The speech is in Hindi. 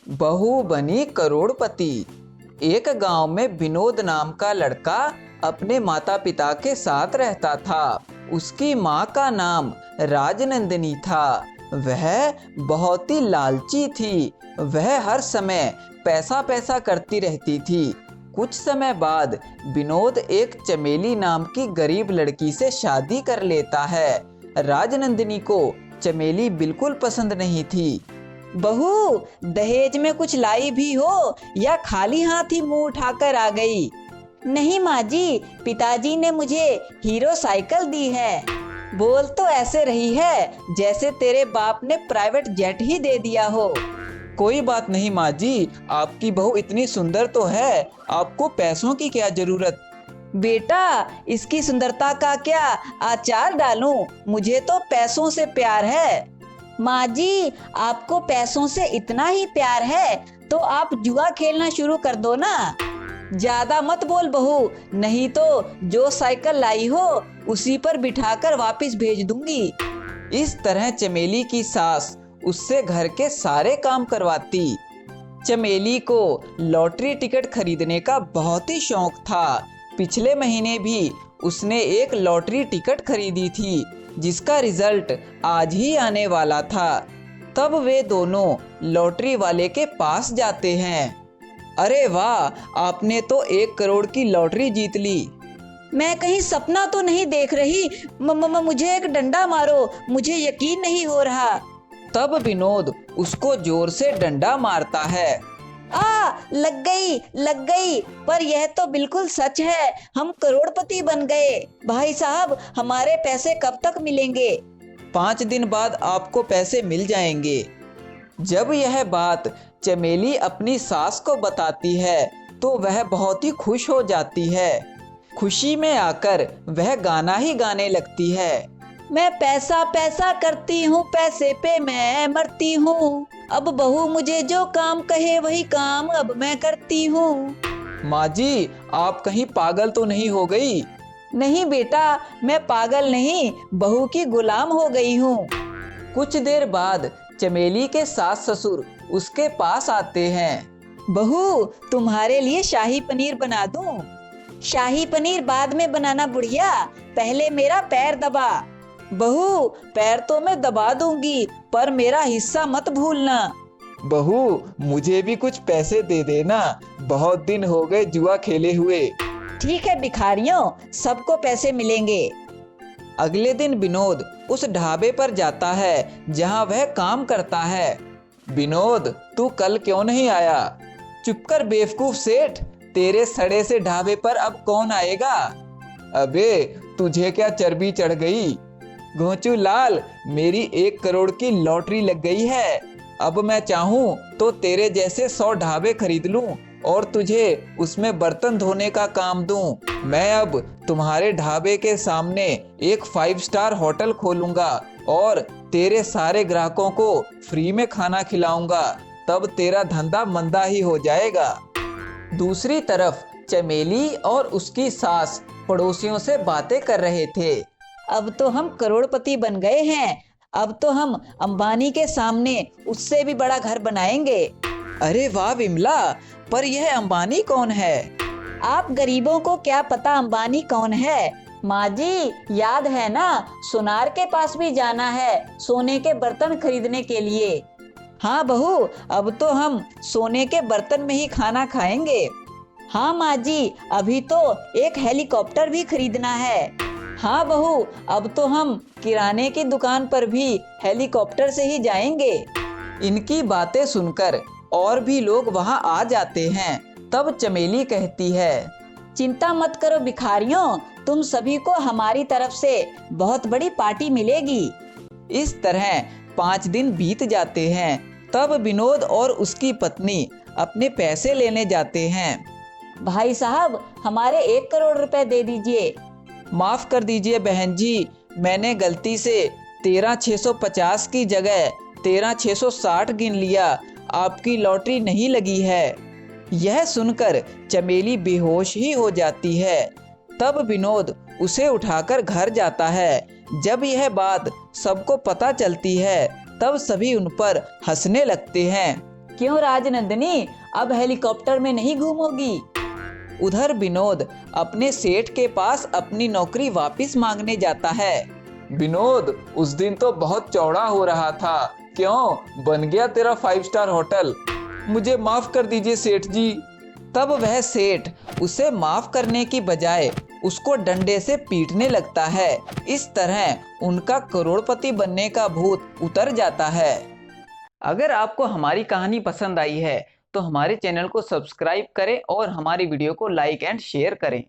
बहू बनी करोड़पति। एक गांव में विनोद नाम का लड़का अपने माता पिता के साथ रहता था। उसकी माँ का नाम राजनंदिनी था। वह बहुत ही लालची थी। वह हर समय पैसा पैसा करती रहती थी। कुछ समय बाद विनोद एक चमेली नाम की गरीब लड़की से शादी कर लेता है। राजनंदिनी को चमेली बिल्कुल पसंद नहीं थी। बहू, दहेज में कुछ लाई भी हो या खाली हाथ ही मुंह उठाकर आ गई? नहीं माँ जी, पिताजी ने मुझे हीरो साइकिल दी है। बोल तो ऐसे रही है जैसे तेरे बाप ने प्राइवेट जेट ही दे दिया हो। कोई बात नहीं माँ जी, आपकी बहू इतनी सुंदर तो है, आपको पैसों की क्या जरूरत। बेटा, इसकी सुंदरता का क्या आचार डालूं? मुझे तो पैसों से प्यार है। माँ जी, आपको पैसों से इतना ही प्यार है तो आप जुआ खेलना शुरू कर दो ना। ज्यादा मत बोल बहू, नहीं तो जो साइकिल लाई हो उसी पर बिठाकर वापस भेज दूंगी। इस तरह चमेली की सास उससे घर के सारे काम करवाती। चमेली को लॉटरी टिकट खरीदने का बहुत ही शौक था। पिछले महीने भी उसने एक लॉटरी टिकट खरीदी थी जिसका रिजल्ट आज ही आने वाला था। तब वे दोनों लॉटरी वाले के पास जाते हैं। अरे वाह, आपने तो 1 करोड़ की लॉटरी जीत ली। मैं कहीं सपना तो नहीं देख रही? मुझे एक डंडा मारो, मुझे यकीन नहीं हो रहा। तब विनोद उसको जोर से डंडा मारता है। लग गई। पर यह तो बिल्कुल सच है, हम करोड़पति बन गए। भाई साहब, हमारे पैसे कब तक मिलेंगे? 5 दिन बाद आपको पैसे मिल जाएंगे। जब यह बात चमेली अपनी सास को बताती है तो वह बहुत ही खुश हो जाती है। खुशी में आकर वह गाना ही गाने लगती है। मैं पैसा पैसा करती हूँ, पैसे पे मैं मरती हूँ। अब बहू मुझे जो काम कहे वही काम अब मैं करती हूँ। माँ जी, आप कहीं पागल तो नहीं हो गई? नहीं बेटा, मैं पागल नहीं, बहू की गुलाम हो गई हूँ। कुछ देर बाद चमेली के सास ससुर उसके पास आते हैं। बहू, तुम्हारे लिए शाही पनीर बना दूं? शाही पनीर बाद में बनाना बुढ़िया, पहले मेरा पैर दबा। बहू, पैर तो मैं दबा दूंगी पर मेरा हिस्सा मत भूलना। बहू, मुझे भी कुछ पैसे दे देना, बहुत दिन हो गए जुआ खेले हुए। ठीक है भिखारियों, सबको पैसे मिलेंगे। अगले दिन विनोद उस ढाबे पर जाता है जहां वह काम करता है। विनोद, तू कल क्यों नहीं आया? चुप कर बेवकूफ सेठ, तेरे सड़े से ढाबे पर अब कौन आएगा? अबे, तुझे क्या चर्बी चढ़ गई? घोंचू लाल, मेरी 1 करोड़ की लॉटरी लग गई है। अब मैं चाहूँ तो तेरे जैसे 100 ढाबे खरीद लूं और तुझे उसमें बर्तन धोने का काम दूं। मैं अब तुम्हारे ढाबे के सामने एक 5 स्टार होटल खोलूंगा और तेरे सारे ग्राहकों को फ्री में खाना खिलाऊंगा। तब तेरा धंधा मंदा ही हो जाएगा। दूसरी तरफ चमेली और उसकी सास पड़ोसियों से बातें कर रहे थे। अब तो हम करोड़पति बन गए हैं, अब तो हम अंबानी के सामने उससे भी बड़ा घर बनाएंगे। अरे वाह विमला, पर यह अंबानी कौन है? आप गरीबों को क्या पता अंबानी कौन है? माँ जी, याद है ना, सुनार के पास भी जाना है सोने के बर्तन खरीदने के लिए। हाँ बहू, अब तो हम सोने के बर्तन में ही खाना खाएंगे। हाँ माँ जी, अभी तो एक हेलीकॉप्टर भी खरीदना है। हाँ बहू, अब तो हम किराने की दुकान पर भी हेलीकॉप्टर से ही जाएंगे। इनकी बातें सुनकर और भी लोग वहां आ जाते हैं। तब चमेली कहती है, चिंता मत करो भिखारियों, तुम सभी को हमारी तरफ से बहुत बड़ी पार्टी मिलेगी। इस तरह 5 दिन बीत जाते हैं। तब विनोद और उसकी पत्नी अपने पैसे लेने जाते हैं। भाई साहब, हमारे 1 करोड़ रुपए दे दीजिए। माफ कर दीजिए बहन जी, मैंने गलती से 13,650 की जगह 13,660 गिन लिया। आपकी लॉटरी नहीं लगी है। यह सुनकर चमेली बेहोश ही हो जाती है। तब विनोद उसे उठाकर घर जाता है। जब यह बात सबको पता चलती है तब सभी उन पर हंसने लगते हैं। क्यों राजनंदिनी, अब हेलीकॉप्टर में नहीं घूमोगी? उधर विनोद अपने सेठ के पास अपनी नौकरी वापस मांगने जाता है। विनोद, उस दिन तो बहुत चौड़ा हो रहा था, क्यों बन गया तेरा 5 स्टार होटल? मुझे माफ कर दीजिए सेठ जी। तब वह सेठ उसे माफ करने की बजाय उसको डंडे से पीटने लगता है। इस तरह उनका करोड़पति बनने का भूत उतर जाता है। अगर आपको हमारी कहानी पसंद आई है तो हमारे चैनल को सब्सक्राइब करें और हमारी वीडियो को लाइक एंड शेयर करें।